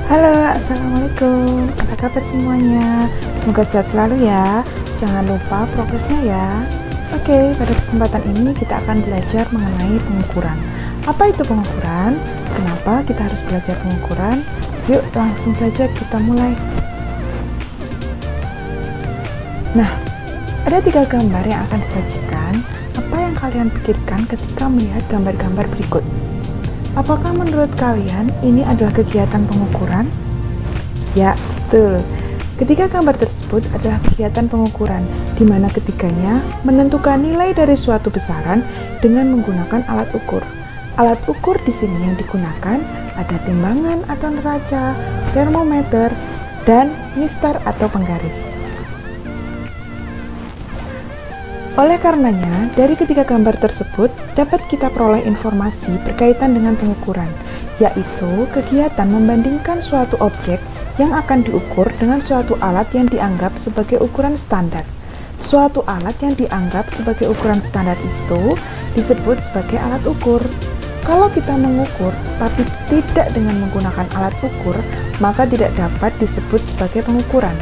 Halo, assalamualaikum. Apa kabar semuanya? Semoga sehat selalu ya. Jangan lupa progresnya ya. Oke, pada kesempatan ini kita akan belajar mengenai pengukuran. Apa itu pengukuran? Kenapa kita harus belajar pengukuran? Yuk, langsung saja kita mulai. Nah, ada 3 gambar yang akan disajikan. Apa yang kalian pikirkan ketika melihat gambar-gambar berikut? Apakah menurut kalian ini adalah kegiatan pengukuran? Ya, betul. Ketiga gambar tersebut adalah kegiatan pengukuran, di mana ketiganya menentukan nilai dari suatu besaran dengan menggunakan alat ukur. Alat ukur di sini yang digunakan ada timbangan atau neraca, termometer, dan mistar atau penggaris. Oleh karenanya, dari ketiga gambar tersebut dapat kita peroleh informasi berkaitan dengan pengukuran, yaitu kegiatan membandingkan suatu objek yang akan diukur dengan suatu alat yang dianggap sebagai ukuran standar. Suatu alat yang dianggap sebagai ukuran standar itu disebut sebagai alat ukur. Kalau kita mengukur tapi tidak dengan menggunakan alat ukur, maka tidak dapat disebut sebagai pengukuran.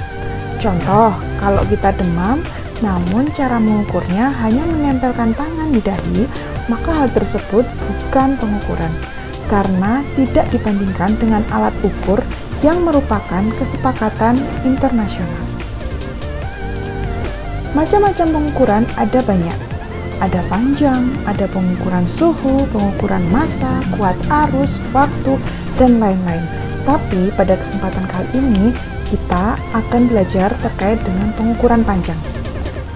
Contoh, kalau kita demam, namun cara mengukurnya hanya menempelkan tangan di dahi, maka hal tersebut bukan pengukuran, karena tidak dibandingkan dengan alat ukur yang merupakan kesepakatan internasional. Macam-macam pengukuran ada banyak. Ada panjang, ada pengukuran suhu, pengukuran massa, kuat arus, waktu, dan lain-lain. Tapi pada kesempatan kali ini, kita akan belajar terkait dengan pengukuran panjang.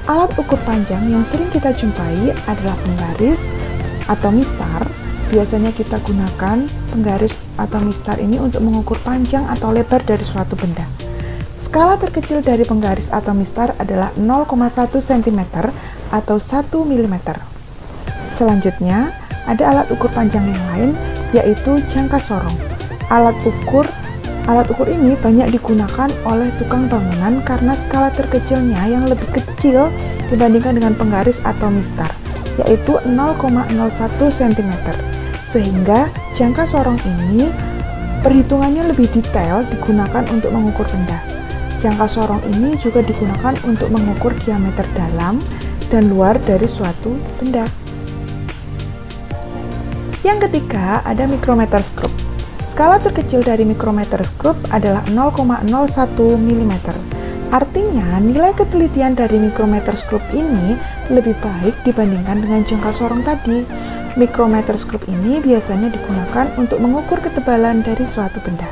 Alat ukur panjang yang sering kita jumpai adalah penggaris atau mistar. Biasanya kita gunakan penggaris atau mistar ini untuk mengukur panjang atau lebar dari suatu benda. Skala terkecil dari penggaris atau mistar adalah 0,1 cm atau 1 mm. Selanjutnya, ada alat ukur panjang yang lain, yaitu jangka sorong. Alat ukur ini banyak digunakan oleh tukang bangunan karena skala terkecilnya yang lebih kecil dibandingkan dengan penggaris atau mistar, yaitu 0,01 cm. Sehingga jangka sorong ini perhitungannya lebih detail digunakan untuk mengukur benda. Jangka sorong ini juga digunakan untuk mengukur diameter dalam dan luar dari suatu benda. Yang ketiga, ada micrometer scope. Skala terkecil dari micrometer scope adalah 0,01 mm. Artinya, nilai ketelitian dari micrometer scope ini lebih baik dibandingkan dengan jangka sorong tadi. Micrometer scope ini biasanya digunakan untuk mengukur ketebalan dari suatu benda.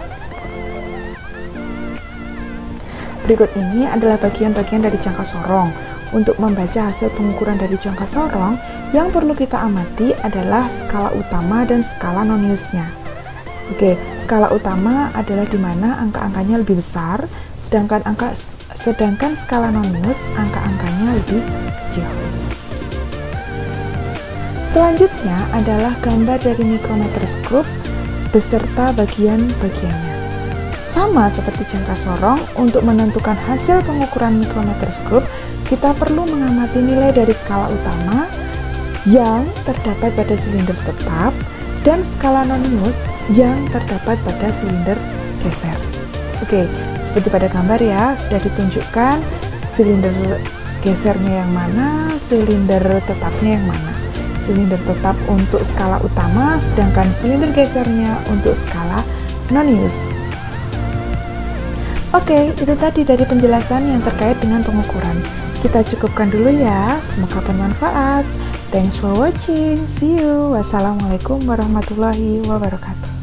Berikut ini adalah bagian-bagian dari jangka sorong. Untuk membaca hasil pengukuran dari jangka sorong, yang perlu kita amati adalah skala utama dan skala noniusnya. Oke, skala utama adalah di mana angka-angkanya lebih besar, sedangkan skala nonius angka-angkanya lebih kecil. Selanjutnya adalah gambar dari micrometer scope beserta bagian-bagiannya. Sama seperti jangka sorong, untuk menentukan hasil pengukuran micrometer scope, kita perlu mengamati nilai dari skala utama yang terdapat pada silinder tetap dan skala nonius yang terdapat pada silinder geser. Oke, seperti pada gambar ya, sudah ditunjukkan silinder gesernya yang mana, silinder tetapnya yang mana. Silinder tetap untuk skala utama, sedangkan silinder gesernya untuk skala nonius. Oke, itu tadi dari penjelasan yang terkait dengan pengukuran. Kita cukupkan dulu ya, semoga bermanfaat. Thanks for watching. See you. Wassalamualaikum warahmatullahi wabarakatuh.